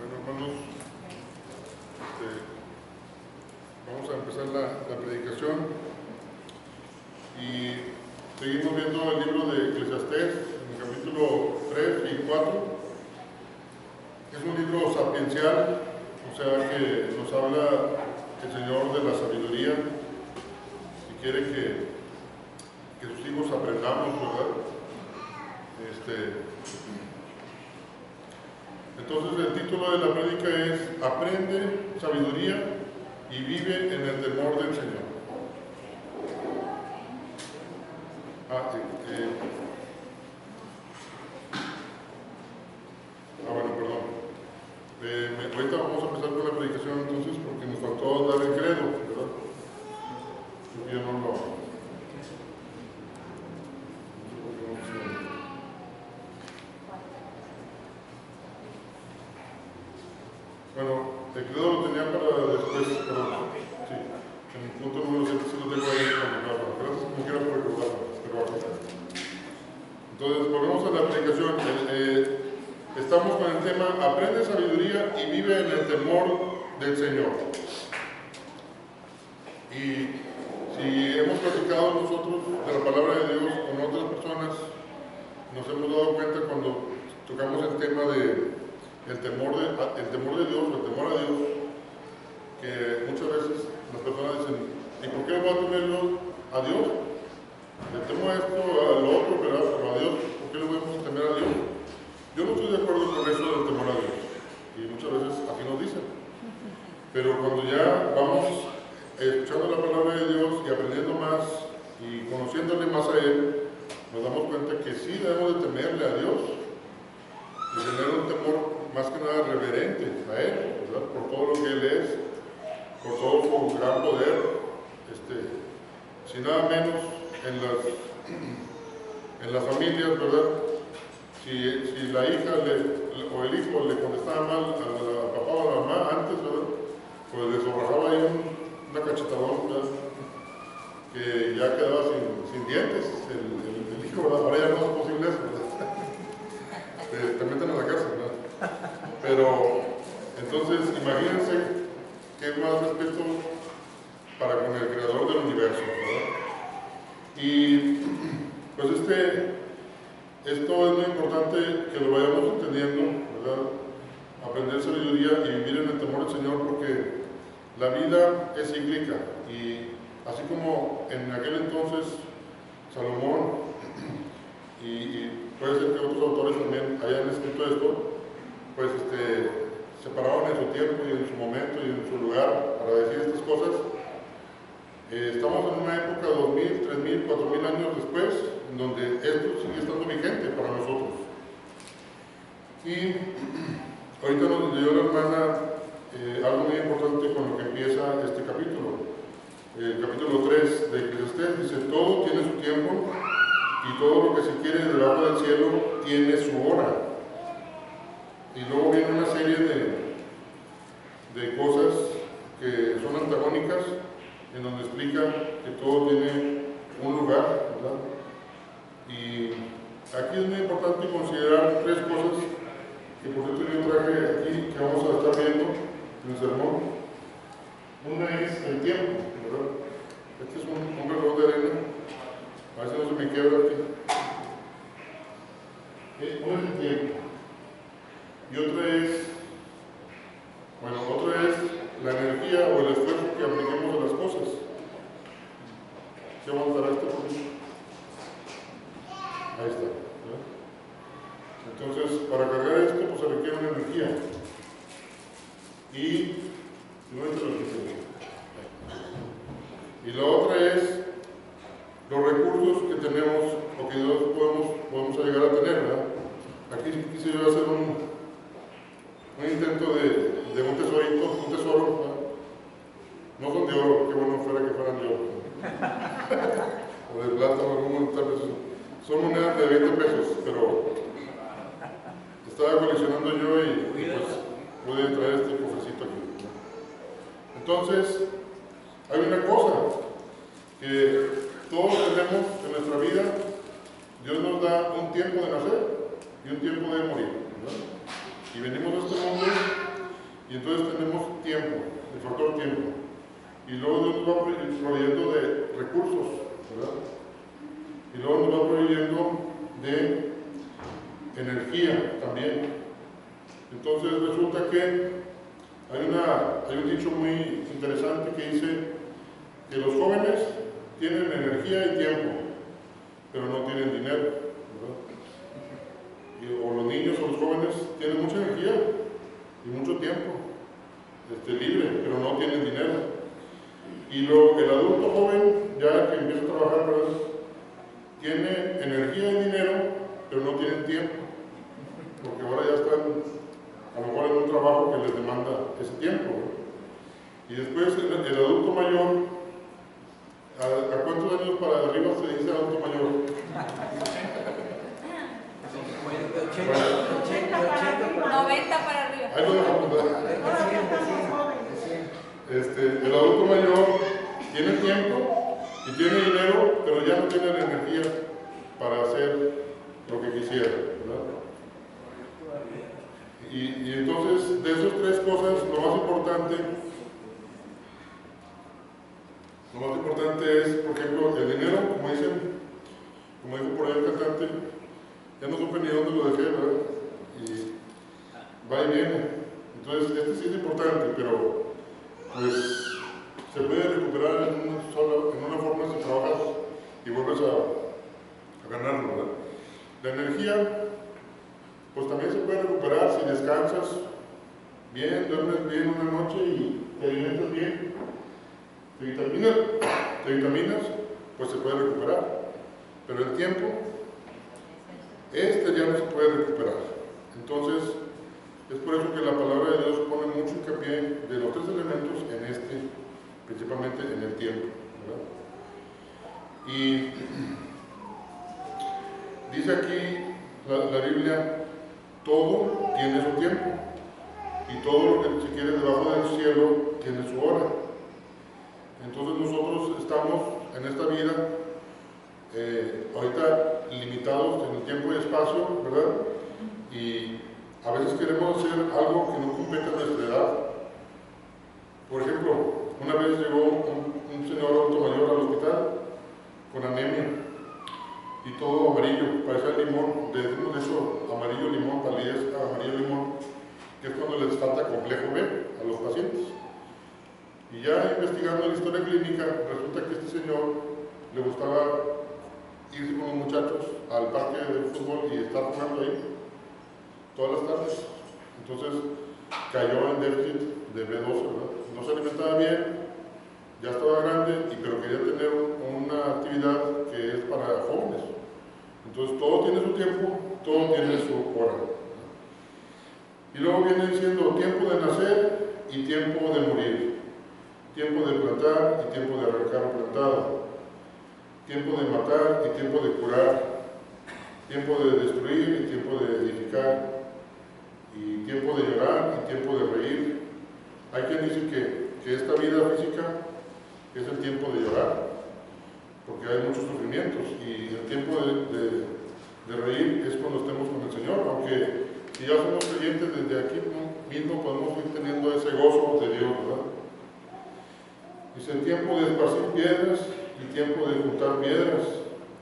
Bueno, hermanos, vamos a empezar la predicación y seguimos viendo el libro de Eclesiastés en el capítulo 3 y 4. Es un libro sapiencial, o sea que nos habla el Señor de la sabiduría y quiere que sus hijos aprendamos, ¿verdad? Entonces el título de la prédica es Aprende sabiduría y vive en el temor del Señor. Bueno, perdón. Ahorita vamos a empezar con la predicación entonces porque nos faltó dar el credo, ¿verdad? Yo no lo... Bueno, el credo lo tenía para después, perdón. Sí, en el punto número 7 sí lo tengo ahí contemplado. Gracias como quiera por recordarlo, pero acá. Entonces, volvemos a la predicación. Estamos con el tema Aprende sabiduría y vive en el temor del Señor. Y si hemos platicado nosotros de la palabra de Dios con otras personas, nos hemos dado cuenta cuando tocamos el tema de el temor de Dios, el temor a Dios, que muchas veces las personas dicen, ¿y por qué voy a temerlo a Dios? Le temo a esto, a lo otro, pero a Dios, ¿por qué le voy a temer a Dios? Yo no estoy de acuerdo con eso del temor a Dios, y muchas veces así nos dicen. Pero cuando ya vamos escuchando la palabra de Dios y aprendiendo más y conociéndole más a Él, nos damos cuenta que sí debemos de temerle a Dios y tener un temor más que nada reverente a Él, ¿verdad? Por todo lo que Él es, por todo su gran poder, si nada menos en las familias, ¿verdad? Si la hija o el hijo le contestaba mal al papá o a la mamá antes, ¿verdad? Pues les arrojaba ahí una cachetadón, ¿verdad? Que ya quedaba sin dientes el hijo, ¿verdad? Ahora ya no es posible eso, ¿verdad? Te meten a la cárcel, ¿verdad? Pero, entonces, imagínense qué más respeto para con el creador del universo, ¿verdad? Y, pues esto es muy importante que lo vayamos entendiendo, ¿verdad? Aprender sabiduría y vivir en el temor del Señor, porque la vida es cíclica y así como en aquel entonces Salomón y puede ser que otros autores también hayan escrito esto, pues se paraban en su tiempo y en su momento y en su lugar para decir estas cosas. Estamos en una época 2000, 3000, 4000 años después, en donde esto sigue estando vigente para nosotros. Y ahorita nos dio la hermana algo muy importante con lo que empieza este capítulo. El capítulo 3 de Eclesiastés dice, todo tiene su tiempo y todo lo que se quiere debajo del cielo tiene su hora. Y luego viene una serie de cosas que son antagónicas, en donde explica que todo tiene un lugar, ¿verdad? Y aquí es muy importante considerar tres cosas que por cierto yo traje aquí, que vamos a estar viendo en el sermón. Una es el tiempo, ¿verdad? Este es un reloj de arena, a ver si no se me quiebra aquí. Uno es el tiempo. Y otra es la energía o el esfuerzo que apliquemos a las cosas. ¿Qué vamos a dar esto? Ahí está, ¿verdad? Entonces, para cargar esto, pues se requiere una energía. Y nuestra energía. Y la otra es los recursos que tenemos o que Dios podemos llegar a tener, ¿verdad? Aquí quise yo hacer un intento de un tesoro, ¿verdad? No son de oro, qué bueno fuera que fueran de oro, o de plata, o tal vez son monedas de 20 pesos, pero estaba coleccionando yo y pues pude traer este cofrecito aquí. Entonces, hay una cosa que todos tenemos en nuestra vida. Dios nos da un tiempo de nacer y un tiempo de morir, ¿verdad? Y venimos a este mundo Y entonces tenemos tiempo, el factor tiempo. Y luego nos va proveyendo de recursos, ¿verdad? Y luego nos va proveyendo de energía también. Entonces resulta que hay un dicho muy interesante que dice que los jóvenes tienen energía y tiempo, pero no tienen dinero, ¿verdad? O los niños o los jóvenes tienen mucha energía y mucho tiempo libre, pero no tienen dinero. Y el adulto joven, ya que empieza a trabajar, ¿verdad?, tiene energía y dinero, pero no tienen tiempo, porque ahora ya están a lo mejor en un trabajo que les demanda ese tiempo, ¿verdad? Y después el adulto mayor, ¿a cuántos años para arriba se dice adulto mayor? 90 para arriba. Ahí lo dejamos, ¿verdad? El adulto mayor tiene tiempo y tiene dinero, pero ya no tiene la energía para hacer lo que quisiera, ¿verdad? Y entonces, de esas tres cosas, lo más importante es, por ejemplo, el dinero, como dijo por ahí el cantante, ya no supe ni dónde lo dejé, ¿verdad? Y va y viene. Entonces, este sí es importante, pero pues se puede recuperar en una forma si trabajas y vuelves a ganarlo, ¿verdad? La energía, pues también se puede recuperar si descansas bien, duermes bien una noche y te alimentas bien, te vitaminas, pues se puede recuperar. Pero el tiempo, ya no se puede recuperar. Entonces, es por eso que la palabra de Dios pone mucho hincapié de los tres elementos principalmente en el tiempo, ¿verdad? Y dice aquí la Biblia, todo tiene su tiempo, y todo lo que se quiere debajo del cielo tiene su hora. Entonces nosotros estamos en esta vida ahorita limitados en el tiempo y espacio, ¿verdad? Y a veces queremos hacer algo que no compete a nuestra edad. Por ejemplo, una vez llegó un señor adulto mayor al hospital con anemia y todo amarillo, parecía limón. Le decimos eso, amarillo limón, palidez amarillo limón, que es cuando les falta complejo B a los pacientes. Y ya investigando la historia clínica, resulta que este señor le gustaba irse con los muchachos al parque de fútbol y estar jugando ahí todas las tardes. Entonces cayó en déficit de B12, ¿verdad? No se alimentaba bien, ya estaba grande, pero quería tener una actividad que es para jóvenes. Entonces todo tiene su tiempo, todo tiene su hora. Y luego viene diciendo tiempo de nacer y tiempo de morir, tiempo de plantar y tiempo de arrancar plantado, tiempo de matar y tiempo de curar, tiempo de destruir y tiempo de edificar, y tiempo de llorar y tiempo de reír. Hay quien dice que esta vida física es el tiempo de llorar, porque hay muchos sufrimientos, y el tiempo de reír es cuando estemos con el Señor, aunque si ya somos creyentes desde aquí mismo podemos ir teniendo ese gozo de Dios, ¿verdad? Dice el tiempo de esparcir piedras y tiempo de juntar piedras,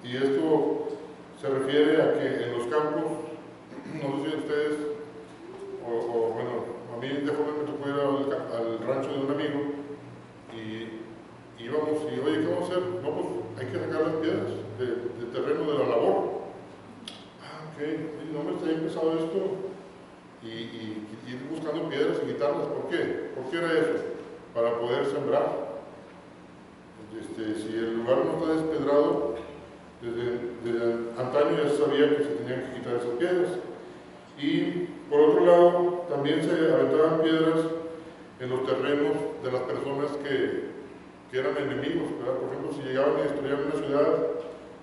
y esto se refiere a que en los campos, no sé si ustedes, bueno, a mí de joven me tocó ir al rancho de un amigo y íbamos y, oye, ¿qué vamos a hacer? No, pues hay que sacar las piedras del terreno de la labor. Ah, ok, no me está empezado esto, y ir buscando piedras y quitarlas. ¿Por qué? ¿Por qué era eso? Para poder sembrar. Si el lugar no está despedrado, desde antaño ya se sabía que se tenían que quitar esas piedras. Y por otro lado, también se aventaban piedras en los terrenos de las personas que eran enemigos, ¿verdad? Por ejemplo, si llegaban y destruían una ciudad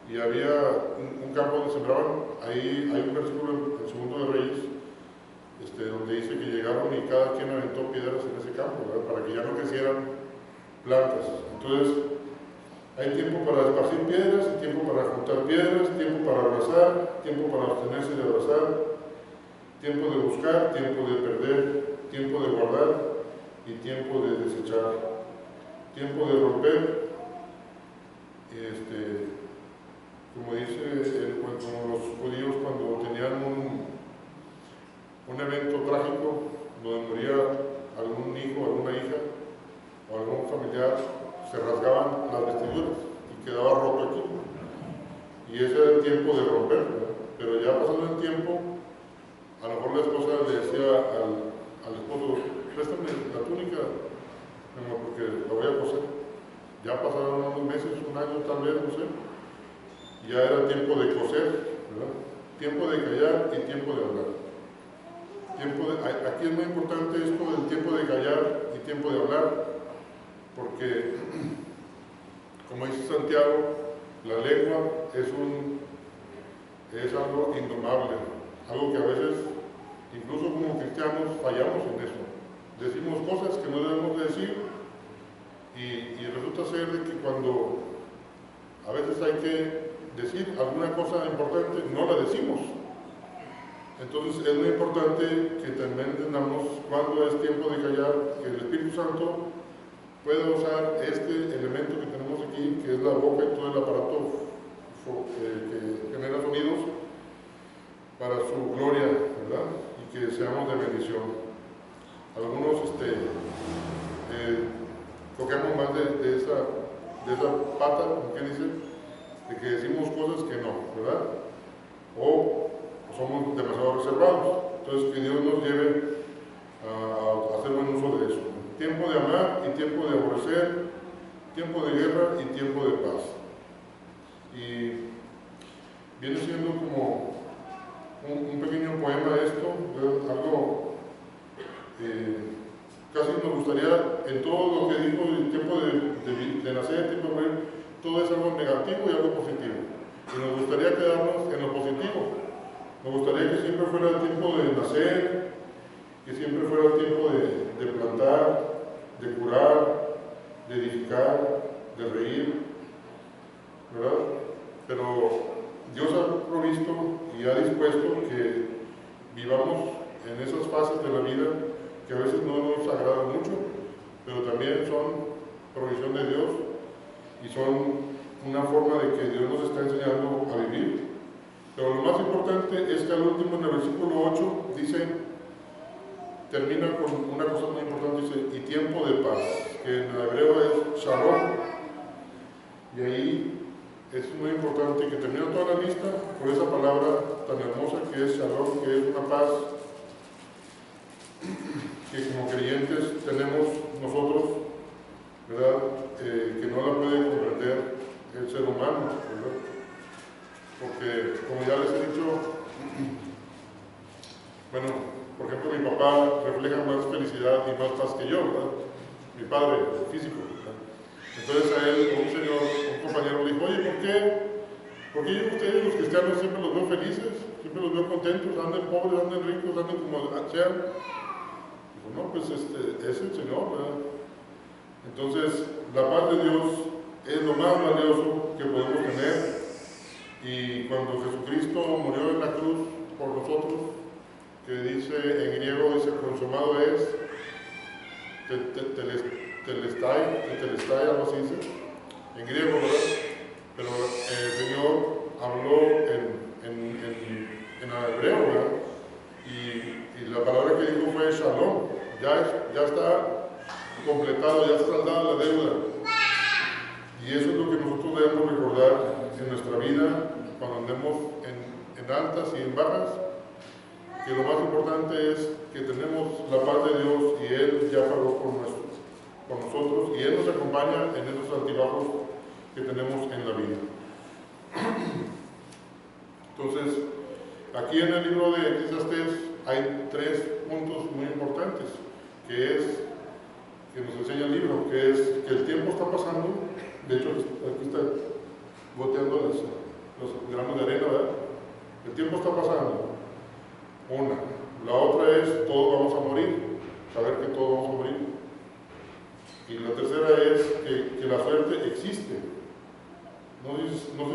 y había un campo donde sembraban, ahí hay un versículo en Segundo de Reyes, donde dice que llegaron y cada quien aventó piedras en ese campo, ¿verdad? Para que ya no crecieran plantas. Entonces, hay tiempo para esparcir piedras, tiempo para juntar piedras, tiempo para abrazar, tiempo para abstenerse de abrazar, tiempo de buscar, tiempo de perder, tiempo de guardar, y tiempo de desechar, tiempo de romper. Como dice como los judíos cuando tenían un evento trágico donde moría algún hijo, alguna hija o algún familiar, se rasgaban las vestiduras y quedaba roto aquí. Y ese era el tiempo de romper, ¿verdad? Pero ya pasado el tiempo, a lo mejor la esposa le decía al esposo: préstame la túnica, porque la voy a coser. Ya pasaron unos meses, un año tal vez, no sé. Ya era tiempo de coser, ¿verdad? Tiempo de callar y tiempo de hablar. Aquí es muy importante esto del tiempo de callar y tiempo de hablar, porque, como dice Santiago, la lengua es algo indomable, algo que a veces, incluso como cristianos, fallamos en eso. Decimos cosas que no debemos de decir y resulta ser de que cuando a veces hay que decir alguna cosa importante, no la decimos. Entonces es muy importante que también entendamos cuándo es tiempo de callar, que el Espíritu Santo pueda usar este elemento que tenemos aquí, que es la boca y todo el aparato que genera sonidos, para su gloria, ¿verdad? Y que seamos de bendición. Algunos cogemos más de esa pata, como que dice, de que decimos cosas que no, ¿verdad? O somos demasiado reservados. Entonces, que Dios nos lleve a hacer buen uso de eso. Tiempo de amar y tiempo de aborrecer, tiempo de guerra y tiempo de paz. Y viene siendo como un pequeño poema esto, algo casi nos gustaría, en todo lo que dijo el tiempo de nacer, tiempo de morir, todo es algo negativo y algo positivo. Y nos gustaría quedarnos en lo positivo. Nos gustaría que siempre fuera el tiempo de nacer, que siempre fuera el tiempo de plantar, de curar, de edificar, de reír, ¿verdad? Pero Dios ha provisto y ha dispuesto que vivamos en esas fases de la vida que a veces no nos agradan mucho, pero también son provisión de Dios y son una forma de que Dios nos está enseñando a vivir. Pero lo más importante es que al último, en el versículo 8, dice, termina con una cosa muy importante, dice, y tiempo de paz, que en el hebreo es shalom. Y ahí es muy importante que termine toda la lista por esa palabra tan hermosa que es shalom, que es una paz que como creyentes tenemos nosotros, ¿verdad? Que no la puede comprender el ser humano, ¿verdad? Porque, como ya les he dicho, bueno, por ejemplo, mi papá refleja más felicidad y más paz que yo, ¿verdad? Mi padre, físico, ¿verdad? Entonces a él, un señor, un compañero le dijo: oye, ¿por qué yo ustedes, los cristianos, siempre los veo felices? Siempre los veo contentos, anden pobres, anden ricos, anden como sean. Dijo: no, pues es el Señor, ¿verdad? Entonces, la paz de Dios es lo más valioso que podemos tener. Y cuando Jesucristo murió en la cruz por nosotros, que dice en griego, dice consumado es, telestai, algo así dice, en griego, ¿verdad? Pero el Señor habló en hebreo, ¿verdad? Y la palabra que dijo fue shalom, ya está completado, ya está saldada la deuda. Y eso es lo que nosotros debemos recordar en nuestra vida, cuando andemos en altas y en bajas, que lo más importante es que tenemos la paz de Dios y Él ya pagó por nosotros y Él nos acompaña en esos altibajos que tenemos en la vida. Entonces, aquí en el libro de Eclesiastés hay 3 puntos muy importantes, que nos enseña el libro, que es que el tiempo está pasando. De hecho, aquí está boteando los granos de arena, ¿verdad? El tiempo está pasando. Una. La otra es, todos vamos a morir, saber que todos vamos a morir. Y la tercera es que la suerte existe. No sé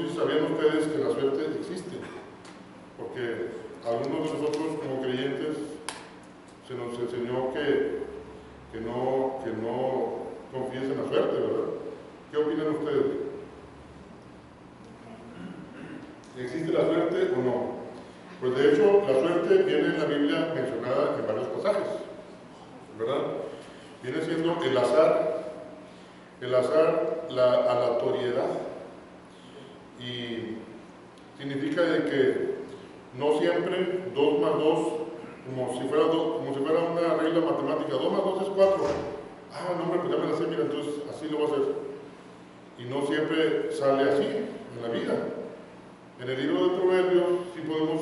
si sabían ustedes que la suerte existe, porque algunos de nosotros como creyentes se nos enseñó que que no confíes en la suerte, ¿verdad? ¿Qué opinan ustedes? ¿Existe la suerte o no? Pues de hecho, la suerte viene en la Biblia mencionada en varios pasajes, ¿verdad? Viene siendo el azar, aleatoriedad, y significa de que no siempre 2 más 2, como si fuera una regla matemática, 2 más 2 es 4. Ah, no, hombre, pues ya me la sé, mira, entonces así lo voy a hacer. Y no siempre sale así en la vida. En el libro de Proverbios sí podemos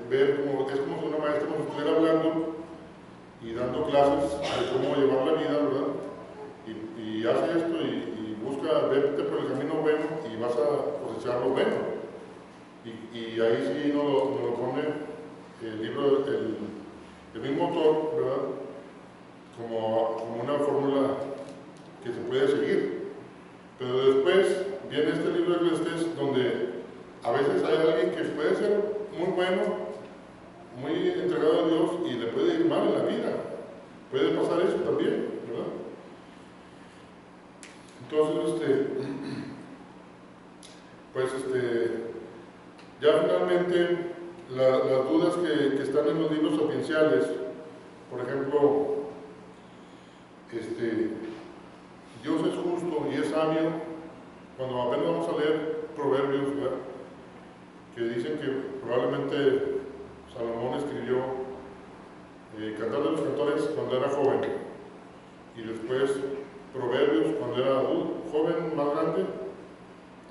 ver como es como si una maestra nos estuviera hablando y dando clases de cómo llevar la vida, ¿verdad? Y hace esto y busca verte por el camino bueno y vas a cosechar lo bueno. Y ahí sí nos lo pone el libro, el mismo autor, ¿verdad? Como una fórmula que se puede seguir. Pero después viene este libro de Eclesiastés donde a veces hay alguien que puede ser muy bueno, muy entregado a Dios y le puede ir mal en la vida. Puede pasar eso también, ¿verdad? Entonces, ya finalmente las dudas que están en los libros sapienciales, por ejemplo, Dios es justo y es sabio. Cuando apenas vamos a leer Proverbios, ¿verdad?, que dicen que probablemente Salomón escribió Cantar de los Cantores cuando era joven, y después Proverbios cuando era joven, más grande,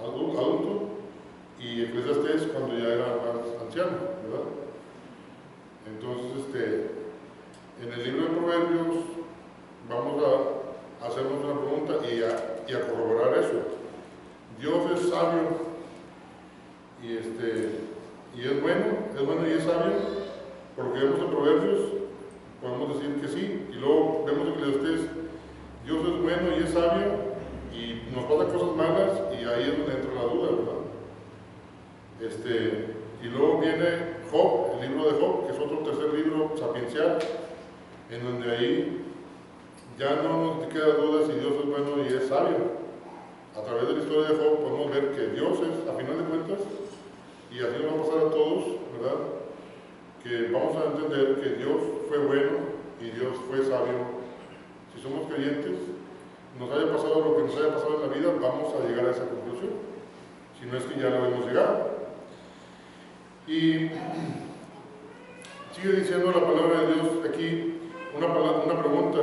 adulto, y Eclesiastés cuando ya era más anciano, ¿verdad? Entonces, en el libro de Proverbios vamos a hacernos una pregunta y a corroborar eso. Dios es sabio y es bueno y es sabio, porque vemos en Proverbios, podemos decir que sí, y luego vemos en Eclesiastés, Dios es bueno y es sabio, y nos pasan cosas malas, y ahí es donde entra la duda, ¿verdad? Y luego viene Job, el libro de Job, que es otro tercer libro sapiencial, en donde ahí ya no nos queda duda si Dios es bueno y es sabio. A través de la historia de Job podemos ver que Dios es, a final de cuentas, y así nos va a pasar a todos, ¿verdad?, que vamos a entender que Dios fue bueno y Dios fue sabio. Si somos creyentes, nos haya pasado lo que nos haya pasado en la vida, vamos a llegar a esa conclusión, si no es que ya lo hemos llegado. Y sigue diciendo la palabra de Dios aquí, una pregunta.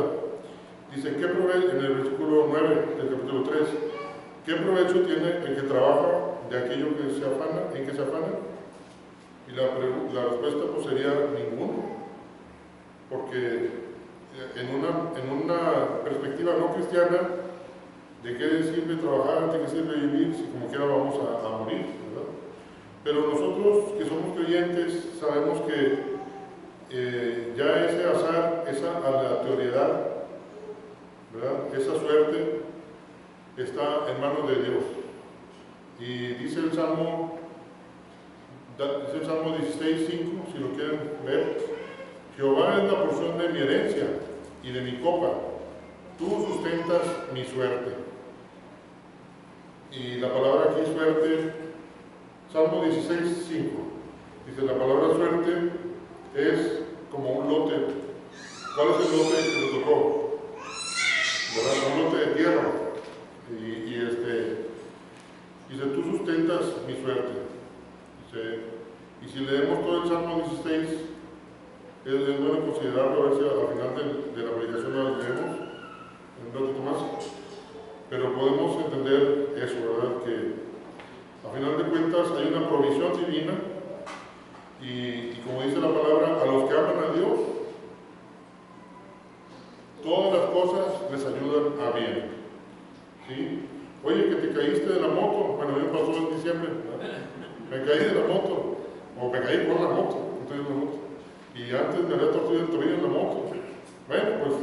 Dice, ¿qué provecho, en el versículo 9 del capítulo 3, qué provecho tiene el que trabaja de aquello que se afana, en que se afana? Y la respuesta pues sería ninguno, porque en una perspectiva no cristiana, ¿de qué sirve trabajar? ¿De qué sirve vivir si como quiera vamos a morir, ¿verdad? Pero nosotros que somos creyentes sabemos que ya ese azar, esa aleatoriedad, ¿verdad?, esa suerte está en manos de Dios. Y dice el Salmo 16:5, si lo quieren ver: Jehová es la porción de mi herencia y de mi copa, tú sustentas mi suerte. Y la palabra aquí suerte, Salmo 16:5, dice: la palabra suerte es como un lote. ¿Cuál es el lote que le tocó? ¿Verdad? Un lote de tierra. Dice, tú sustentas mi suerte. Dice, y si leemos todo el Salmo 16, es bueno considerarlo, a ver si al final de la predicación lo leemos un ratito más. Pero podemos entender eso, ¿verdad? Que a final de cuentas hay una provisión divina, y como dice la palabra, a los que aman a Dios, todas las cosas les ayudan a bien. ¿Sí? Oye, que te caíste de la moto. Bueno, a mí me pasó en diciembre, ¿verdad? Me caí de la moto, o me caí por la moto, y antes me había torcido el tobillo en la moto. Bueno, pues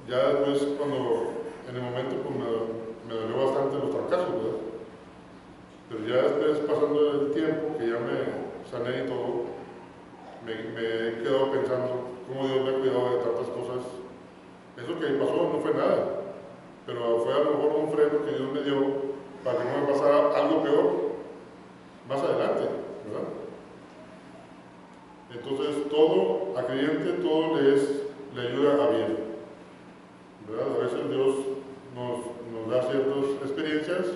ya después, cuando en el momento, pues me dolió bastante los fracasos, ¿verdad? Pero ya después, pasando el tiempo, que ya me sané y todo, me he quedado pensando cómo Dios me ha cuidado de tantas cosas eso que pasó no fue nada, pero fue a lo mejor un freno que Dios me dio para que no me pasara algo peor más adelante, ¿verdad? Entonces, todo, a creyente, todo le ayuda a bien, ¿verdad? A veces Dios nos da ciertas experiencias,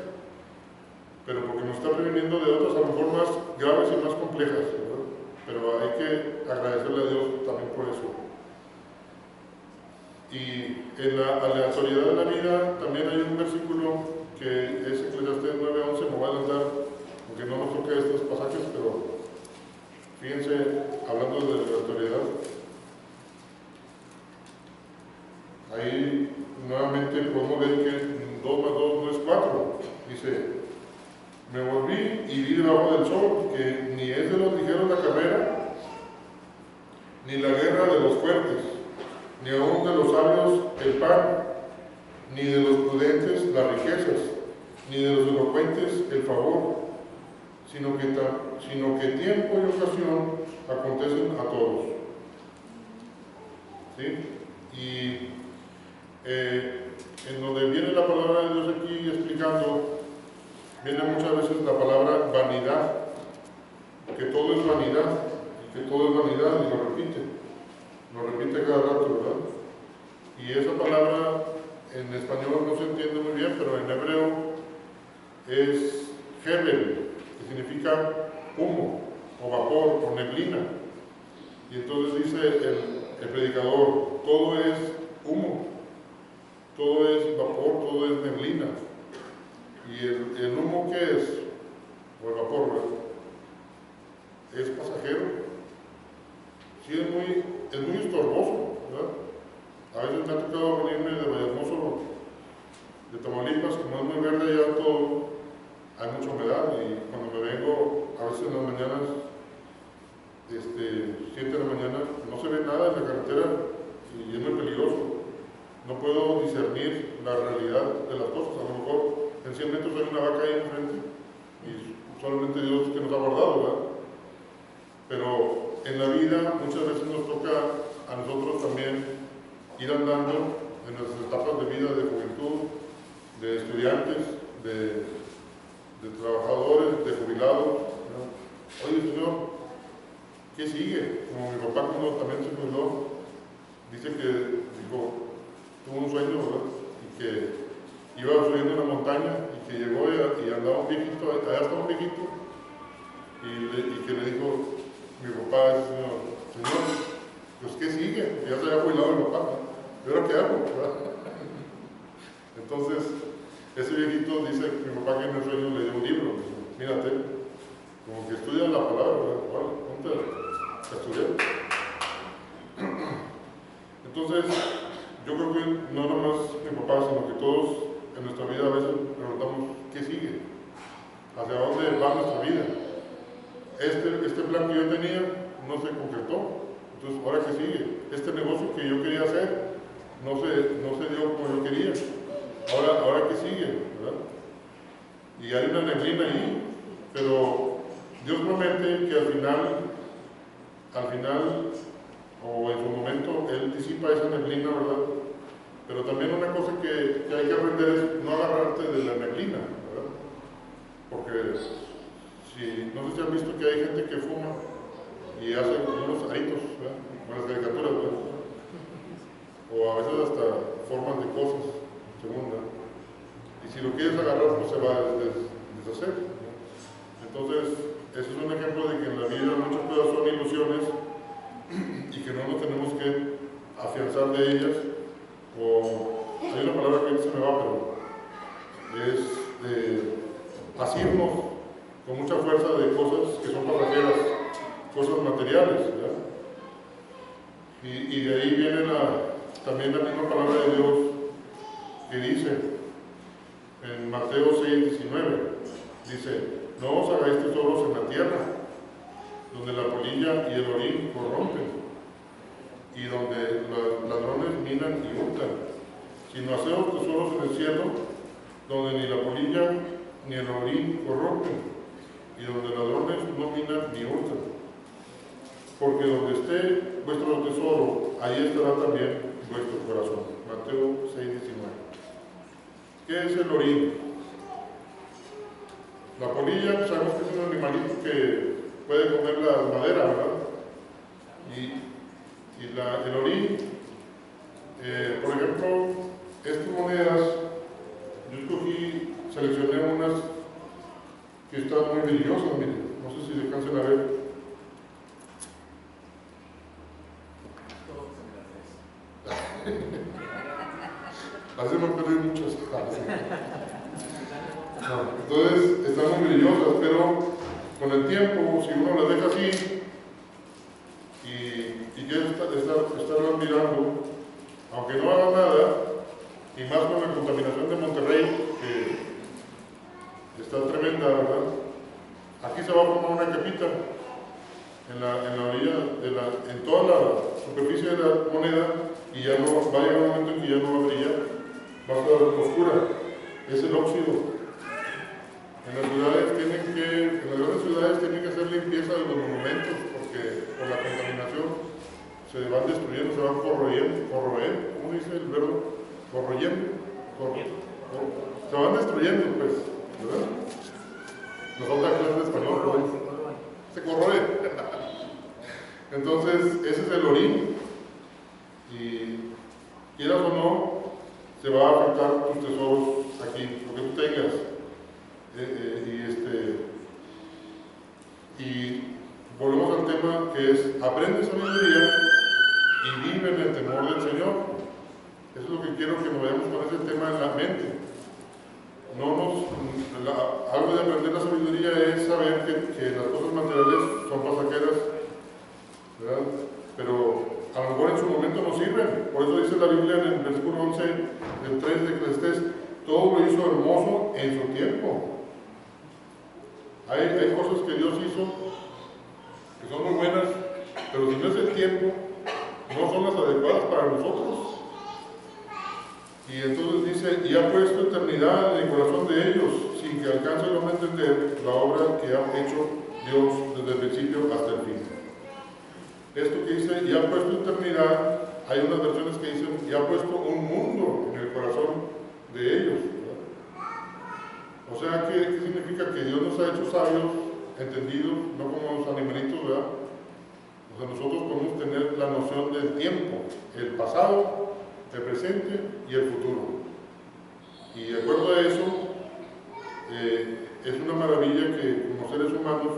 pero porque nos está previniendo de otras a lo mejor más graves y más complejas, ¿verdad? Pero hay que agradecerle a Dios también por eso. Y en la aleatoriedad de la vida también hay un versículo que es Eclesiastés 9:11, me voy a adelantar, aunque no nos toque estos pasajes, pero fíjense, hablando de la aleatoriedad, ahí nuevamente podemos ver que 2 más 2 no es 4. Dice, me volví y vi debajo del sol que ni es de los ligeros la carrera, ni la guerra de los fuertes, ni aun de los sabios el pan, ni de los prudentes las riquezas, ni de los elocuentes el favor, sino que tiempo y ocasión acontecen a todos. ¿Sí? Y en donde viene la palabra de Dios aquí explicando, viene muchas veces la palabra vanidad, que todo es vanidad, y que todo es vanidad, y lo repite cada rato, ¿verdad? Y esa palabra en español no se entiende muy bien, pero en hebreo es hebel, que significa humo, o vapor, o neblina. Y entonces dice el predicador, todo es humo, todo es vapor, todo es neblina. ¿Y el humo qué es? O el vapor, ¿verdad? Es pasajero. Sí, es muy estorboso, ¿verdad? A veces me ha tocado venirme de Vallehermoso, de Tamaulipas, como es muy verde ya todo, hay mucha humedad, y cuando me vengo, a veces en las mañanas, 7 de la mañana, no se ve nada en la carretera y es muy peligroso. No puedo discernir la realidad de las cosas. A lo mejor en 100 metros hay una vaca ahí enfrente y solamente Dios que nos ha guardado, ¿verdad? Pero en la vida muchas veces nos toca a nosotros también ir andando en nuestras etapas de vida, de juventud, de estudiantes, de trabajadores, de jubilados, ¿no? Oye, Señor, ¿qué sigue? Como mi papá cuando también se jubiló, dice que tuvo un sueño, ¿verdad? Y que iba subiendo una montaña y que llegó y andaba un viejito, allá estaba un viejito, y que le dijo mi papá, Señor, pues ¿qué sigue? Ya se había jubilado mi papá, ¿no? ¿Y ahora qué hago? ¿Verdad? Entonces, ese viejito dice que mi papá que en el sueño le dio un libro, dice, mírate, como que estudia la palabra, ¿verdad? Bueno, ponte a estudiar. Entonces, yo creo que no nomás mi papá, sino que todos en nuestra vida a veces preguntamos, ¿qué sigue? ¿Hacia dónde va nuestra vida? Este plan que yo tenía no se concretó, entonces ¿ahora qué sigue? Este negocio que yo quería hacer no se dio como yo quería, ahora qué sigue, ¿verdad? Y hay una neblina ahí, pero Dios promete que al final o en su momento Él disipa esa neblina, ¿verdad? Pero también una cosa que hay que aprender es no agarrarte de la neblina, ¿verdad? Porque no sé si han visto que hay gente que fuma y hace unos aritos, ¿verdad? Con las caricaturas, ¿verdad? O a veces hasta formas de cosas, según, ¿verdad? Y si lo quieres agarrar, pues se va a deshacer, ¿verdad? Entonces, eso es un ejemplo de que en la vida muchas cosas son ilusiones y que no nos tenemos que afianzar de ellas, o hay una palabra que se me va, pero es de asirnos con mucha fuerza de cosas que son pasajeras, cosas materiales, ¿verdad? Y de ahí viene también la misma palabra de Dios que dice en Mateo 6:19, dice, no os hagáis tesoros en la tierra, donde la polilla y el orín corrompen, y donde los ladrones minan y hurtan, sino haceos tesoros en el cielo, donde ni la polilla ni el orín corrompen, y donde ladrones no minan ni hurtan. Porque donde esté vuestro tesoro, ahí estará también vuestro corazón. Mateo 6:19. ¿Qué es el orín? La polilla, pues sabemos que es un animalito que puede comer la madera, ¿verdad? Y el orín, por ejemplo, estas monedas, yo escogí, seleccioné unas que están muy brillosas, miren, no sé si se alcanzan a ver. Así no perdí muchas. No, entonces están muy brillosas, pero con el tiempo, si uno las deja así y quiere estarlas mirando, aunque no haga nada, y más con la contaminación de Monterrey, que está tremenda, ¿verdad? Aquí se va a formar una capita en la orilla, en toda la superficie de la moneda, y ya no va a llegar un momento en que ya no va a brillar, va a estar oscura. Es el óxido. En las grandes ciudades tienen que hacer limpieza de los monumentos, porque por la contaminación se van destruyendo, se van corroyendo, ¿cómo dice el verbo? Corroyendo, se van destruyendo, pues, ¿verdad? Nos falta clase de español, ¿no? Se corroe. Entonces, ese es el orín, y quieras o no, se va a afectar tus tesoros aquí, lo que tú tengas. Y volvemos al tema que es: aprende sabiduría y vive en el temor del Señor. Eso es lo que quiero que nos vayamos con ese tema en la mente. Algo de aprender la sabiduría es saber que las cosas materiales son pasajeras, ¿verdad? Pero a lo mejor en su momento nos sirven. Por eso dice la Biblia en el versículo 11 del 3 de Eclesiastés: todo lo hizo hermoso en su tiempo. Hay cosas que Dios hizo que son muy buenas, pero si no es el tiempo, no son las adecuadas para nosotros. Y entonces dice: y ha puesto eternidad en el corazón de ellos, sin que alcance el hombre a entender la obra que ha hecho Dios desde el principio hasta el fin. Esto que dice: y ha puesto eternidad, hay unas versiones que dicen: y ha puesto un mundo en el corazón de ellos. O sea, ¿qué significa? Que Dios nos ha hecho sabios, entendidos, no como los animalitos, ¿verdad? O sea, nosotros podemos tener la noción del tiempo, el pasado, el presente y el futuro. Y de acuerdo a eso, es una maravilla que como seres humanos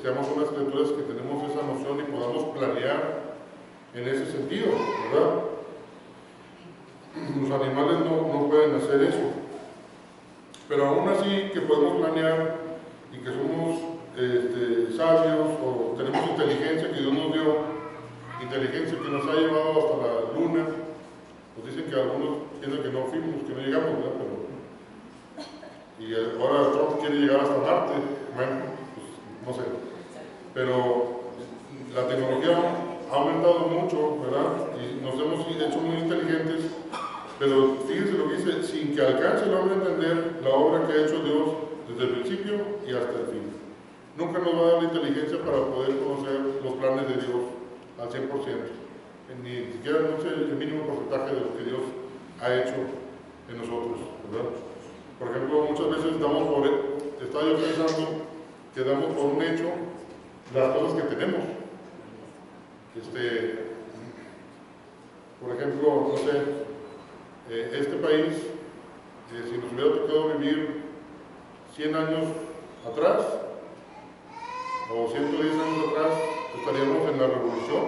seamos unas criaturas que tenemos esa noción y podamos planear en ese sentido, ¿verdad? Los animales no pueden hacer eso. Pero aún así que podemos planear y que somos sabios, o tenemos inteligencia que Dios nos dio, inteligencia que nos ha llevado hasta la luna. Pues dicen que algunos piensan que no fuimos, que no llegamos, ¿verdad? Y ahora Trump quiere llegar hasta Marte. Bueno, pues no sé. Pero la tecnología ha aumentado mucho, ¿verdad? Y nos hemos hecho muy inteligentes. Pero fíjense lo que dice: sin que alcance el hombre a entender la obra que ha hecho Dios desde el principio y hasta el fin. Nunca nos va a dar la inteligencia para poder conocer los planes de Dios al 100%. Ni siquiera, no sé, el mínimo porcentaje de lo que Dios ha hecho en nosotros, ¿verdad? Por ejemplo, muchas veces estaba yo pensando que damos por un hecho las cosas que tenemos. Por ejemplo, no sé, este país, si nos hubiera tocado vivir 100 años atrás o 110 años atrás, estaríamos en la revolución,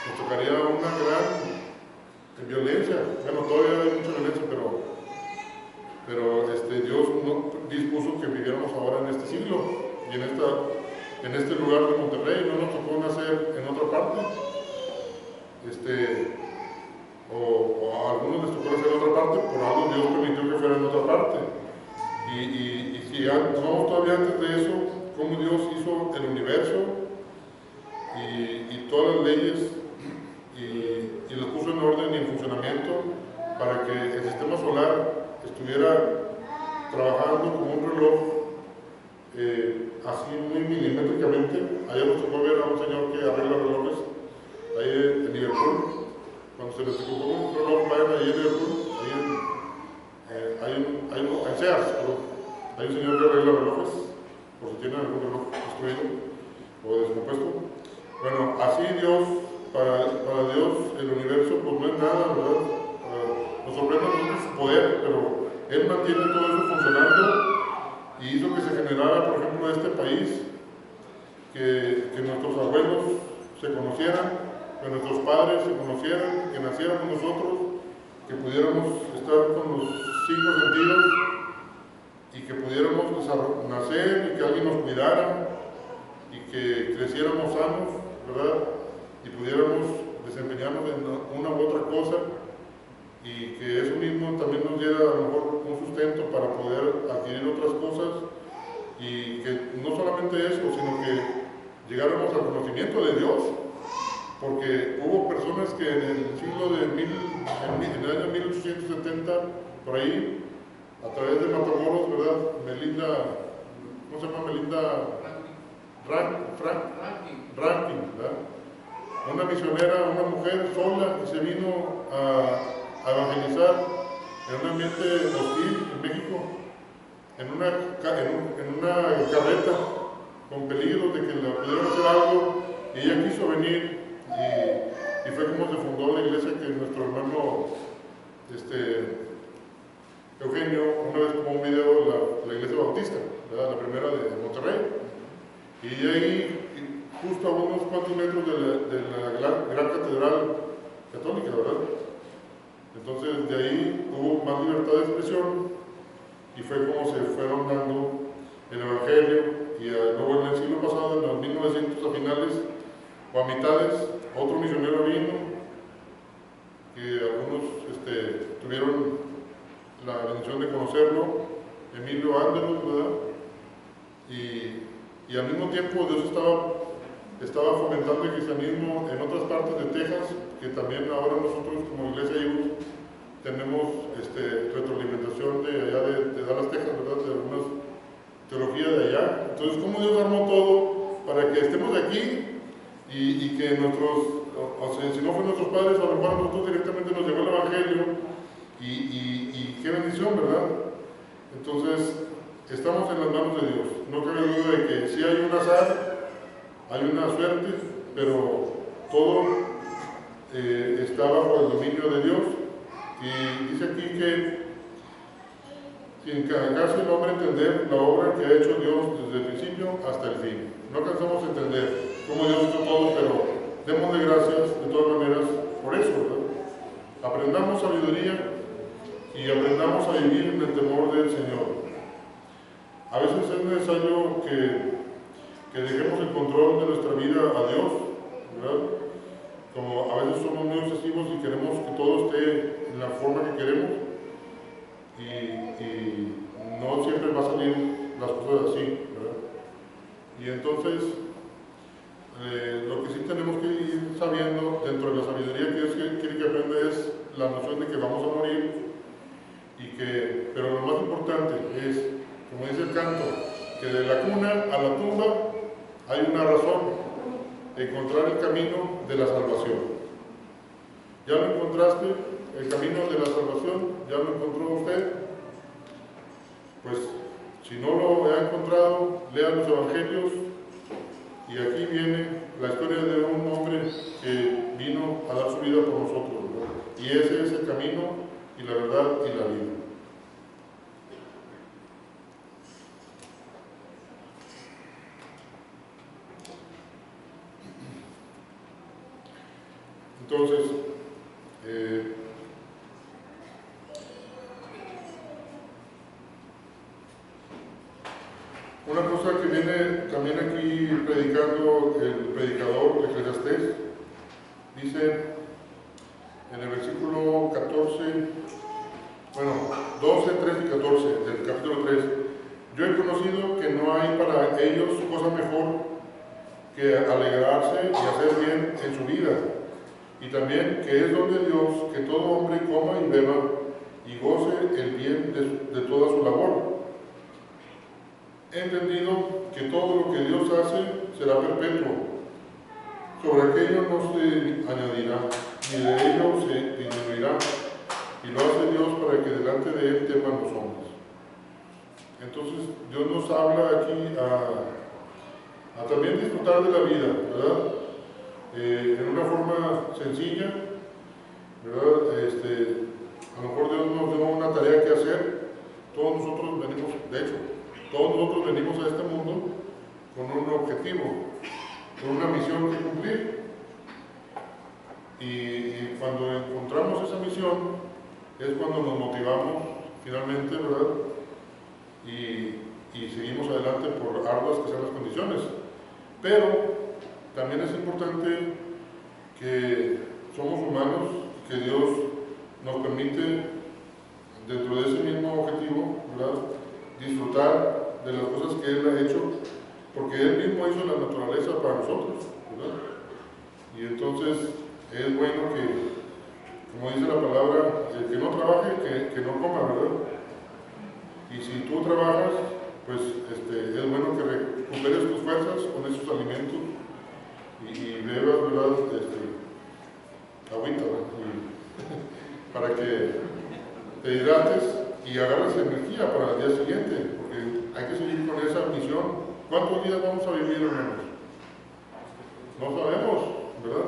nos tocaría una gran violencia. Bueno, todavía hay mucha violencia, pero Dios no dispuso que viviéramos ahora en este siglo y en este lugar de Monterrey. No nos tocó nacer en otra parte. O a algunos les tocó hacer otra parte, por algo Dios permitió que fuera en otra parte. Y si vamos todavía antes de eso, cómo Dios hizo el universo y todas las leyes y los puso en orden y en funcionamiento para que el sistema solar estuviera trabajando como un reloj, así muy milimétricamente. Ayer nos tocó ver a un señor que arregla relojes ahí en Liverpool. se les ocurrió un reloj, vayan ahí en Liverpool, hay Sears, hay un señor que arregla relojes, por si tienen algún reloj destruido o descompuesto. Bueno, así Dios, para Dios el universo pues no es nada, ¿verdad? Nos sorprende mucho su poder, pero Él mantiene todo eso funcionando y hizo que se generara, por ejemplo, este país, que nuestros abuelos se conocieran, que nuestros padres se conocieran, que naciéramos nosotros, que pudiéramos estar con los 5 sentidos y que pudiéramos nacer y que alguien nos cuidara y que creciéramos sanos, ¿verdad? Y pudiéramos desempeñarnos en una u otra cosa y que eso mismo también nos diera a lo mejor un sustento para poder adquirir otras cosas y que no solamente eso, sino que llegáramos al conocimiento de Dios, porque hubo personas que en el siglo de en el año 1870, por ahí, a través de Matamoros, ¿verdad? ¿Cómo se llama? Melinda Rankin, ¿verdad? Una misionera, una mujer sola que se vino a evangelizar en un ambiente hostil en México, en una carreta con peligro de que le pudieran hacer algo, y ella quiso venir y fue como se fundó la iglesia que nuestro hermano Eugenio una vez tomó un video la iglesia bautista, ¿verdad? La primera de Monterrey, y ahí justo a unos cuantos metros de la gran catedral católica, ¿verdad? Entonces de ahí hubo más libertad de expresión y fue como se fueron dando el evangelio. Y luego en el siglo pasado, en los 1900 a finales o a mitades, otro misionero vino, que algunos tuvieron la bendición de conocerlo, Emilio Anderson, ¿verdad? Y al mismo tiempo Dios estaba fomentando el cristianismo en otras partes de Texas, que también ahora nosotros como Iglesia IBUS tenemos retroalimentación de allá de Dallas, Texas, ¿verdad? De algunas teología de allá. Entonces, ¿cómo Dios armó todo para que estemos aquí y que si no fueron nuestros padres, a lo mejor a nosotros directamente nos llegó el Evangelio y qué bendición, ¿verdad? Entonces, estamos en las manos de Dios. No cabe duda de que sí hay un azar, hay una suerte, pero todo está bajo el dominio de Dios. Y dice aquí que sin que alcance el hombre entender la obra que ha hecho Dios desde el principio hasta el fin. No alcanzamos a entender cómo Dios hizo todo, pero démosle gracias de todas maneras por eso, ¿verdad? Aprendamos sabiduría y aprendamos a vivir en el temor del Señor. A veces es necesario que dejemos el control de nuestra vida a Dios, ¿verdad? Como a veces somos muy obsesivos y queremos que todo esté en la forma que queremos, y no siempre va a salir las cosas así, ¿verdad? Y entonces, lo que sí tenemos que ir sabiendo dentro de la sabiduría que Dios quiere que aprenda es la noción de que vamos a morir, pero lo más importante es, como dice el canto, que de la cuna a la tumba hay una razón: encontrar el camino de la salvación. ¿Ya lo encontraste? El camino de la salvación, ¿ya lo encontró usted? Pues si no lo ha encontrado, lea los evangelios, y aquí viene la historia de un hombre que vino a dar su vida por nosotros, ¿verdad? Y ese es el camino y la verdad y la vida. Entonces, una cosa que viene también aquí predicando el predicador de Eclesiastés, dice en el versículo 14, 12, 13 y 14 del capítulo 3: yo he conocido que no hay para ellos cosa mejor que alegrarse y hacer bien en su vida, y también que es don de Dios que todo hombre coma y beba y goce el bien de toda su labor. He entendido que todo lo que Dios hace será perpetuo. Sobre aquello no se añadirá, ni de ello se Entonces, Dios nos habla aquí a también disfrutar de la vida, ¿verdad? En una forma sencilla, ¿verdad? A lo mejor Dios nos dio una tarea que hacer. Todos nosotros venimos, de hecho, todos nosotros venimos a este mundo con un objetivo, con una misión que cumplir. Y cuando encontramos esa misión, es cuando nos motivamos finalmente, ¿verdad? Y seguimos adelante por arduas que sean las condiciones. Pero también es importante que somos humanos, que Dios nos permite, dentro de ese mismo objetivo, ¿verdad?, disfrutar de las cosas que Él ha hecho, porque Él mismo hizo la naturaleza para nosotros, ¿verdad? Y entonces es bueno que, como dice la palabra, el que no trabaje, que no coma, ¿verdad? Y si tú trabajas, pues es bueno que recuperes tus fuerzas con esos alimentos y bebas, ¿verdad? Agüita, ¿verdad? Para que te hidrates y agarres energía para el día siguiente, porque hay que seguir con esa misión. ¿Cuántos días vamos a vivir, hermanos? No sabemos, ¿verdad?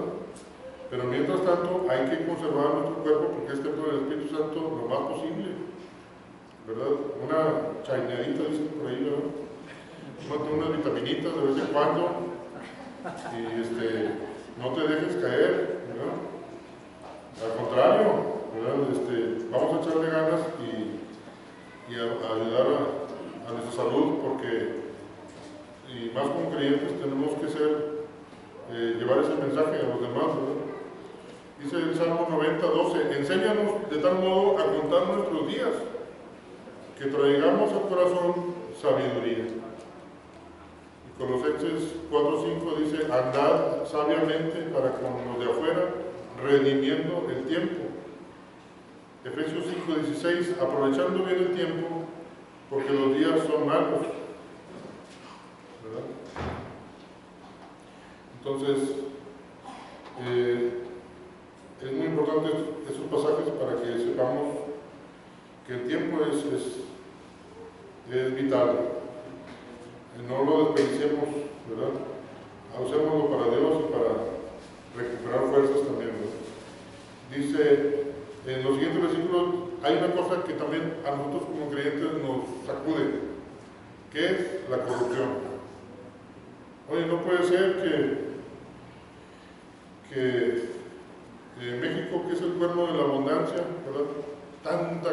Pero mientras tanto hay que conservar nuestro cuerpo porque es templo del Espíritu Santo lo más posible, ¿verdad? Una chainerita, dicen por ahí, ¿verdad? Tómate unas vitaminitas de vez en cuando y no te dejes caer, ¿verdad? Al contrario, ¿verdad? Vamos a echarle ganas y a ayudar a nuestra salud, porque y más como creyentes tenemos que llevar ese mensaje a los demás, ¿verdad? Dice el Salmo 90:12, enséñanos de tal modo a contar nuestros días, que traigamos al corazón sabiduría. Y Colosenses 4:5 dice, andad sabiamente para con los de afuera, redimiendo el tiempo. Efesios 5:16, aprovechando bien el tiempo, porque los días son malos, ¿verdad? Entonces, es muy importante estos pasajes para que sepamos que el tiempo es vital. No lo desperdiciemos, ¿verdad? Usémoslo para Dios y para recuperar fuerzas también, ¿verdad? Dice en los siguientes versículos, hay una cosa que también a nosotros como creyentes nos sacude, que es la corrupción. Oye, no puede ser que México, que es el cuerno de la abundancia, ¿verdad?, tanta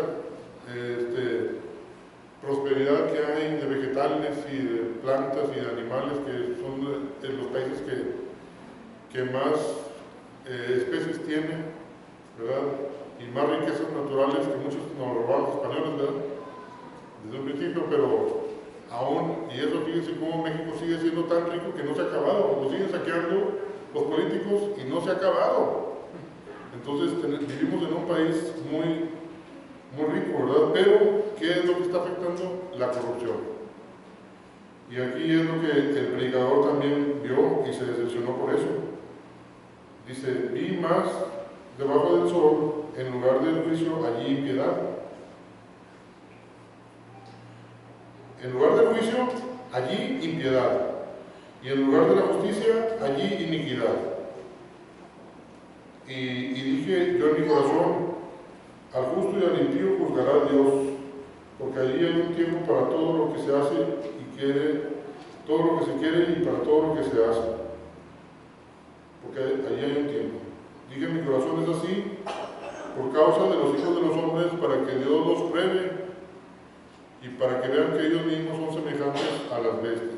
prosperidad que hay de vegetales y de plantas y de animales, que son de los países que más especies tienen, ¿verdad?, y más riquezas naturales que muchos nos robaron los españoles, ¿verdad?, desde un principio, pero aún, y eso fíjense cómo México sigue siendo tan rico que no se ha acabado, lo siguen saqueando los políticos y no se ha acabado. Entonces vivimos en un país muy, muy rico, ¿verdad? Pero, ¿qué es lo que está afectando? La corrupción. Y aquí es lo que el predicador también vio y se decepcionó por eso. Dice, vi más debajo del sol, en lugar del juicio, allí impiedad. En lugar del juicio, allí impiedad. Y en lugar de la justicia, allí iniquidad. Y dije yo en mi corazón, al justo y al impío juzgará Dios, porque allí hay un tiempo para todo lo que se hace y quiere, todo lo que se quiere y para todo lo que se hace. Porque allí hay un tiempo. Dije en mi corazón es así, por causa de los hijos de los hombres, para que Dios los pruebe y para que vean que ellos mismos son semejantes a las bestias.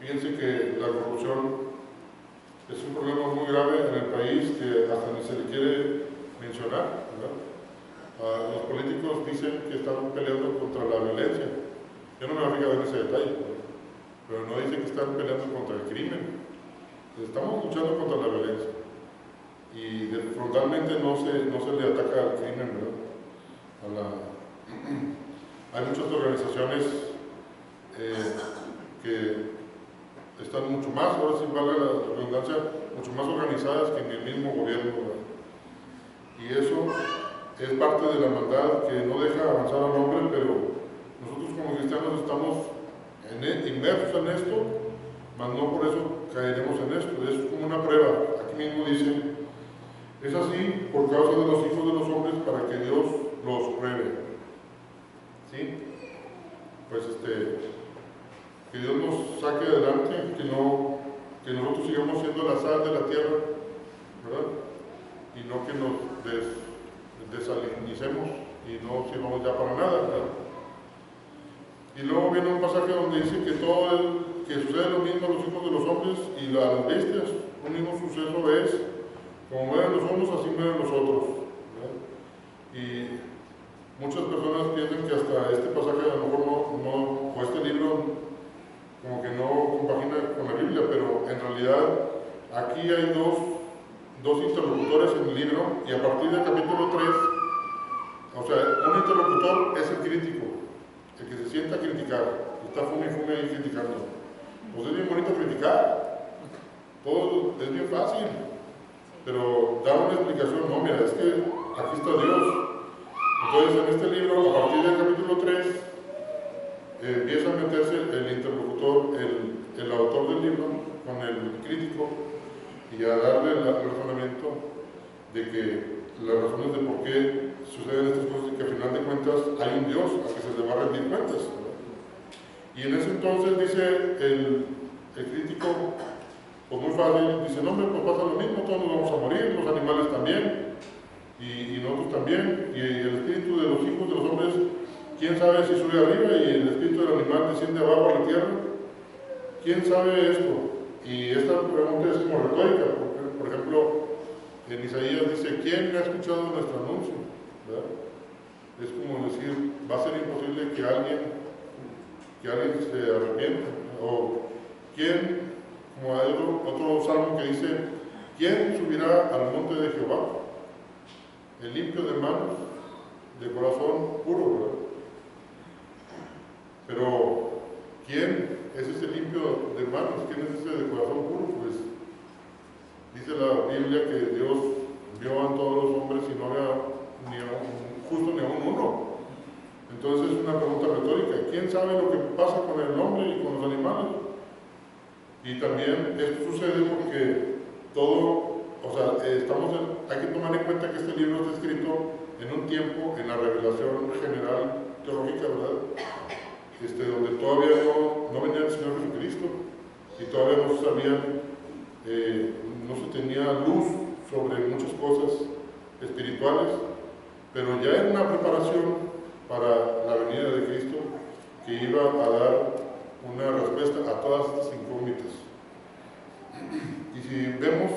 Fíjense que la corrupción es un problema muy grave en el país que hasta ni se le quiere mencionar, ¿verdad? Los políticos dicen que están peleando contra la violencia. Yo no me voy a fijar en ese detalle, pero no dicen que están peleando contra el crimen. Estamos luchando contra la violencia. Y frontalmente no se le ataca al crimen, ¿verdad? Hay muchas organizaciones que están mucho más, ahora sí vale la redundancia, mucho más organizadas que en el mismo gobierno, ¿verdad? Y eso es parte de la maldad que no deja avanzar al hombre, pero nosotros como cristianos estamos inmersos en esto, mas no por eso caeremos en esto. Es como una prueba. Aquí mismo dice, es así por causa de los hijos de los hombres para que Dios los pruebe. ¿Sí? Pues que Dios nos saque adelante, que nosotros sigamos siendo la sal de la tierra, ¿verdad? Y no que nos desalinicemos y no sirvamos ya para nada, ¿verdad? Y luego viene un pasaje donde dice que que sucede lo mismo a los hijos de los hombres y a las bestias. Un mismo suceso es, como mueren los unos, así mueren los otros, ¿verdad? Y muchas personas piensan que hasta este pasaje a lo mejor o este libro como que no compagina con la Biblia, pero en realidad aquí hay dos interlocutores en el libro, y a partir del capítulo 3, o sea, un interlocutor es el crítico, el que se sienta a criticar, está fume ahí criticando. Pues es bien bonito criticar, todo es bien fácil, pero dar una explicación, no, mira, es que aquí está Dios. Entonces en este libro, a partir del capítulo 3, empieza a meterse el interlocutor, el autor del libro, con el crítico, y a darle el razonamiento de que las razones de por qué suceden estas cosas y que al final de cuentas hay un Dios a que se le va a rendir cuentas, ¿verdad? Y en ese entonces dice el crítico, pues muy fácil, dice, no, pues pasa lo mismo, todos nos vamos a morir, los animales también, y nosotros también, y el espíritu de los hijos de los hombres, quién sabe si sube arriba y el espíritu del animal desciende abajo a la tierra, quién sabe esto. Y esta pregunta es como retórica, porque, por ejemplo, en Isaías dice, ¿quién ha escuchado nuestro anuncio? ¿Verdad? Es como decir, va a ser imposible que alguien se arrepienta. O ¿quién, como hay otro salmo que dice, ¿quién subirá al monte de Jehová? El limpio de manos, de corazón puro, ¿verdad? Pero, ¿quién es ese limpio de manos? ¿Quién es ese de corazón puro? Pues dice la Biblia que Dios vio a todos los hombres y no había justo ni a uno. Entonces es una pregunta retórica. ¿Quién sabe lo que pasa con el hombre y con los animales? Y también esto sucede porque hay que tomar en cuenta que este libro está escrito en un tiempo, en la revelación general teológica, ¿verdad? Donde todavía no venía el Señor Jesucristo y todavía no se sabía, no se tenía luz sobre muchas cosas espirituales, pero ya era una preparación para la venida de Cristo que iba a dar una respuesta a todas estas incógnitas. Y si vemos,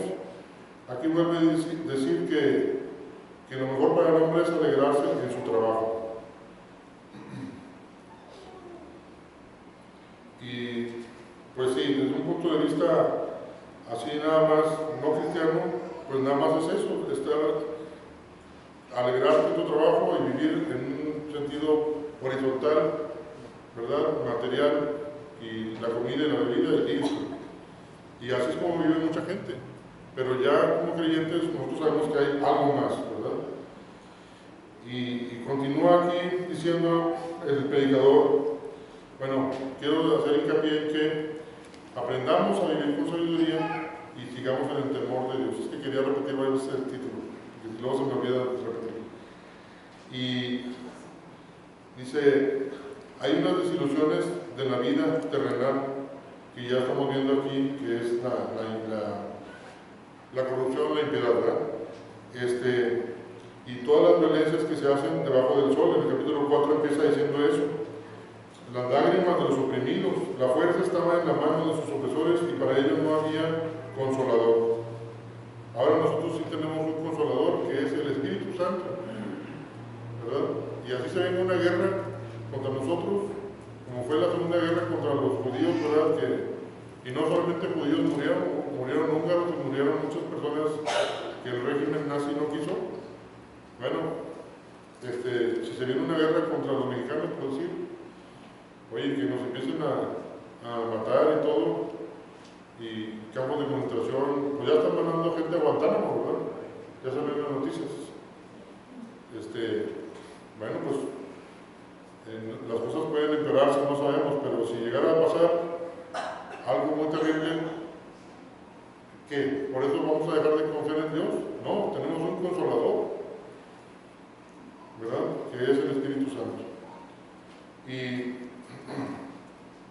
aquí vuelve a decir que lo mejor para el hombre es alegrarse en su trabajo. Y pues sí, desde un punto de vista así nada más no cristiano, pues nada más es eso, alegrarte en tu trabajo y vivir en un sentido horizontal, ¿verdad? Material, y la comida y la bebida y listo. Y así es como vive mucha gente. Pero ya como creyentes nosotros sabemos que hay algo más, ¿verdad? Y continúa aquí diciendo el predicador, bueno, quiero hacer hincapié en que aprendamos a vivir con sabiduría y sigamos en el temor de Dios. Es que quería repetir varias veces el título, porque luego se me olvida repetirlo. Y dice, hay unas desilusiones de la vida terrenal que ya estamos viendo aquí, que es la corrupción, la impiedad, ¿verdad? Y todas las violencias que se hacen debajo del sol. En el capítulo 4 empieza diciendo eso. Las lágrimas de los oprimidos, la fuerza estaba en la mano de sus opresores y para ellos no había consolador. Ahora nosotros sí tenemos un consolador que es el Espíritu Santo, ¿verdad? Y así se viene una guerra contra nosotros, como fue la Segunda Guerra contra los judíos, ¿verdad? Y no solamente judíos murieron húngaros y murieron muchas personas que el régimen nazi no quiso. Bueno, si se viene una guerra contra los mexicanos, pues sí, oye, que nos empiecen a matar y todo, y campos de concentración, pues ya están mandando gente a Guantánamo, ¿verdad? Ya salen las noticias. bueno, pues las cosas pueden empeorar si no sabemos, pero si llegara a pasar algo muy terrible, ¿qué? ¿Por eso vamos a dejar de confiar en Dios? No, tenemos un consolador, ¿verdad? Que es el Espíritu Santo. Y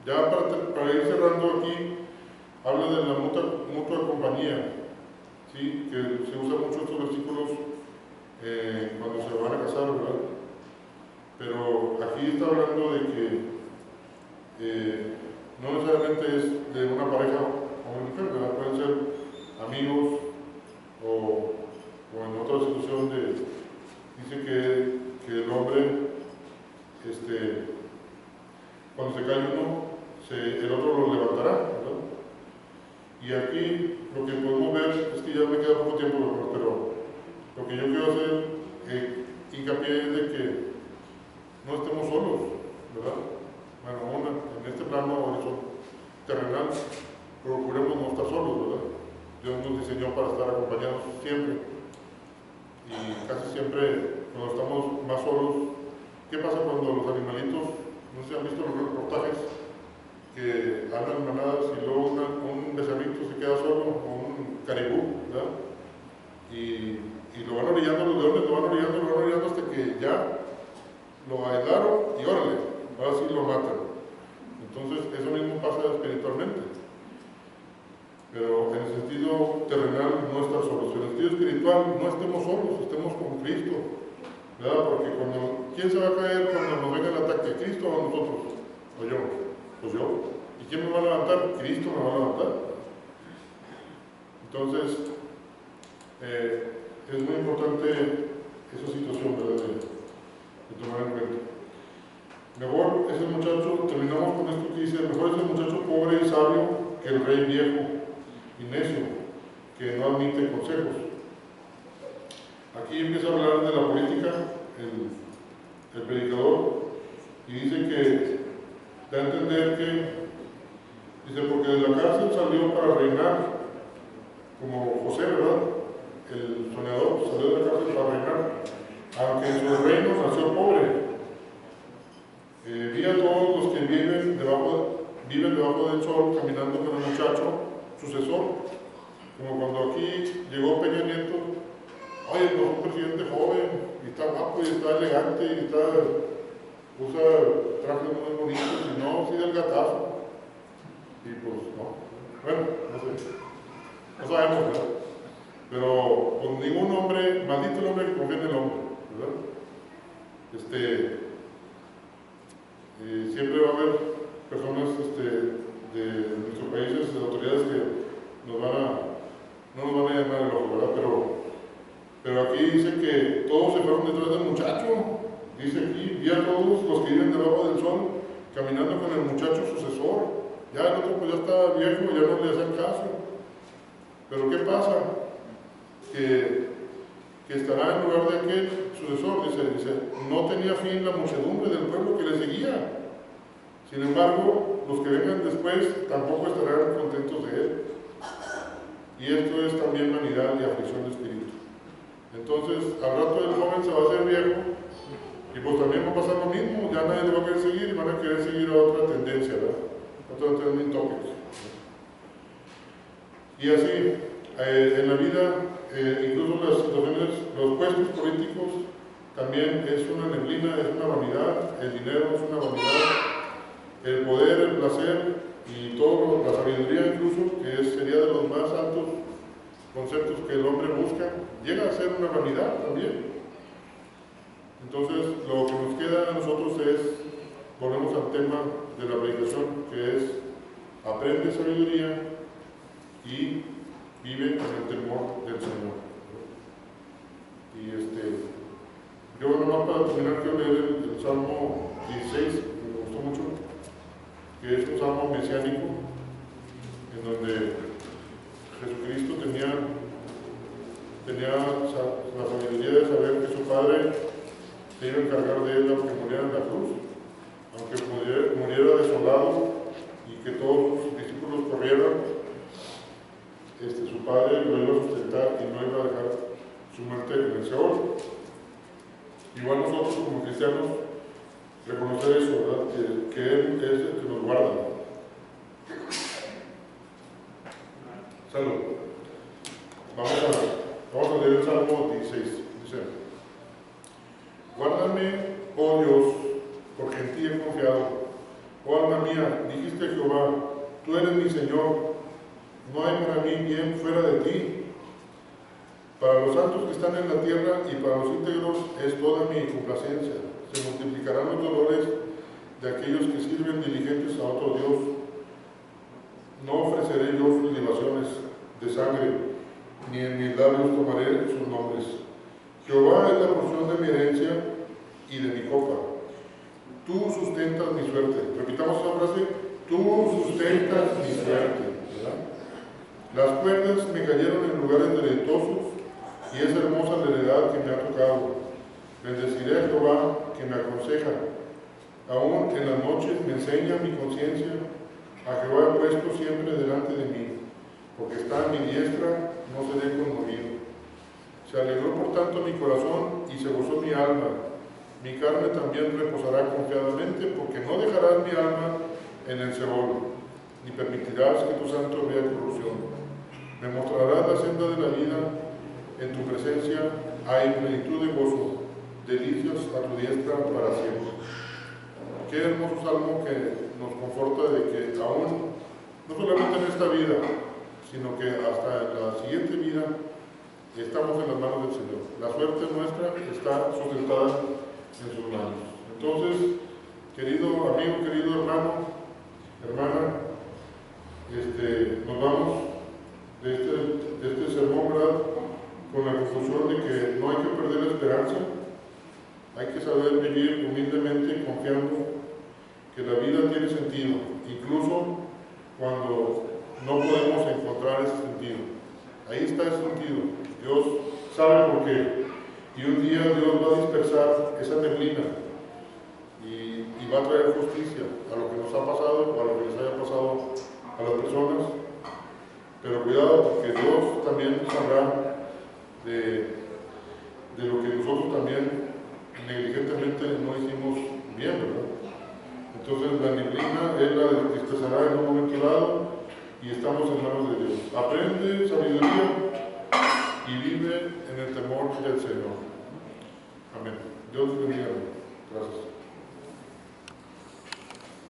ya para ir cerrando aquí, habla de la mutua compañía, ¿sí? Que se usa mucho estos versículos cuando se van a casar, ¿verdad? Pero aquí está hablando de que no necesariamente es de una pareja o una mujer, ¿verdad? Pueden ser amigos o en otra situación dice que el hombre, cuando se cae uno, el otro lo levantará, ¿verdad? Y aquí lo que podemos ver es que ya me queda poco tiempo, pero lo que yo quiero hacer hincapié es de que no estemos solos, ¿verdad? Bueno, en este plano terrenal, procuremos no estar solos, ¿verdad? Dios nos diseñó para estar acompañados siempre. Y casi siempre, cuando estamos más solos, ¿qué pasa cuando los animalitos, no sé si han visto los reportajes, que andan manadas y luego un becerrito se queda solo, o un caribú, ¿verdad? Y lo van orillando, los leones lo van orillando hasta que ya lo aislaron y órale, ahora sí lo matan. Entonces, eso mismo pasa espiritualmente. Pero en el sentido terrenal no estar solos. En el sentido espiritual no estemos solos, estemos con Cristo, ¿verdad? Porque ¿quién se va a caer cuando nos venga el ataque? ¿Cristo o nosotros? ¿O yo? Pues yo. ¿Y quién me va a levantar? Cristo me va a levantar. Entonces, es muy importante esa situación, ¿verdad? De tomar en cuenta. Mejor es el muchacho, terminamos con esto que dice, mejor es el muchacho pobre y sabio que el rey viejo y necio, que no admite consejos. Aquí empieza a hablar de la política, el predicador, y dice que da a entender que, dice, porque de la cárcel salió para reinar, como José, ¿verdad? El soñador salió de la cárcel para reinar, aunque en su reino nació pobre. Vi a todos los que viven debajo del sol caminando con el muchacho sucesor, como cuando aquí llegó Peña Nieto. Oye, no es un presidente joven, y está guapo, y está elegante, y usa trajes muy bonitos, y no, sí del gatazo. Y pues no, bueno, no sabemos, ¿verdad? Pero con ningún hombre, maldito el hombre que confía en el hombre, ¿verdad? Siempre va a haber personas de nuestros países, de autoridades que no nos van a llamar el ojo, ¿verdad? Pero aquí dice que todos se fueron detrás del muchacho. Dice aquí, vi a todos los que viven debajo del sol caminando con el muchacho sucesor. Ya el otro pues ya está viejo, ya no le hacen caso. Pero ¿qué pasa? Que estará en lugar de aquel sucesor, dice, no tenía fin la muchedumbre del pueblo que le seguía. Sin embargo, los que vengan después tampoco estarán contentos de él. Y esto es también vanidad y aflicción de espíritu. Entonces, al rato el joven se va a hacer viejo, y pues también va a pasar lo mismo, ya nadie le va a querer seguir y van a querer seguir a otra tendencia, ¿verdad? Otro trending topic. Y así, en la vida, incluso las situaciones, los puestos políticos, también es una neblina, es una vanidad, el dinero es una vanidad, el poder, el placer y todo, la sabiduría incluso, que sería de los más altos conceptos que el hombre busca, llega a ser una vanidad también. Entonces, lo que nos queda a nosotros es, volvemos al tema de la predicación, que es, aprende sabiduría y vive con el temor del Señor. Y yo nomás para terminar quiero leer el Salmo 16, que me gustó mucho, que es un salmo mesiánico, en donde Jesucristo tenía la sabiduría de saber que su Padre se iba a encargar de él aunque muriera en la cruz, aunque muriera desolado y que todos sus discípulos corrieran, su Padre lo iba a sustentar y no iba a dejar su muerte en el Seol. Igual nosotros como cristianos, reconocer eso, ¿verdad? Que Él es el que nos guarda. Salud. Vamos a leer el Salmo 16. Dice: guárdame, oh Dios, porque en ti he confiado. Oh alma mía, dijiste a Jehová, tú eres mi Señor, no hay para mí bien fuera de ti. Para los santos que están en la tierra y para los íntegros es toda mi complacencia. Se multiplicarán los dolores de aquellos que sirven diligentes a otro Dios. No ofreceré yo sus libaciones de sangre, ni en mis labios tomaré sus nombres. Jehová es la porción de mi herencia y de mi copa. Tú sustentas mi suerte. Repitamos esa frase. Tú sustentas mi suerte. ¿Verdad? Las cuerdas me cayeron en lugares deleitosos y es hermosa la heredad que me ha tocado. Bendeciré a Jehová que me aconseja. Aún en las noches me enseña mi conciencia. A Jehová he puesto siempre delante de mí, porque está a mi diestra, no seré conmovido. Se alegró por tanto mi corazón y se gozó mi alma. Mi carne también reposará confiadamente, porque no dejarás mi alma en el Seol, ni permitirás que tu santo vea corrupción. Me mostrarás la senda de la vida. En tu presencia hay plenitud de gozo, delicias a tu diestra para siempre. Qué hermoso salmo que nos conforta de que aún, no solamente en esta vida, sino que hasta en la siguiente vida, estamos en las manos del Señor. La suerte nuestra está sustentada en sus manos. Entonces, querido amigo, querido hermano, hermana, nos vamos de este sermón, ¿verdad?, con la conclusión de que no hay que perder la esperanza. Hay que saber vivir humildemente confiando que la vida tiene sentido, incluso cuando no podemos encontrar ese sentido. Ahí está el sentido. Dios sabe por qué. Y un día Dios va a dispersar esa neblina y va a traer justicia a lo que nos ha pasado o a lo que les haya pasado a las personas. Pero cuidado, porque Dios también sabrá de lo que nosotros también negligentemente no hicimos bien, ¿verdad? Entonces la neblina Él la dispersará en un momento dado y estamos en manos de Dios. Aprende sabiduría y vive en el temor del Señor. Amén. Dios te bendiga. Gracias.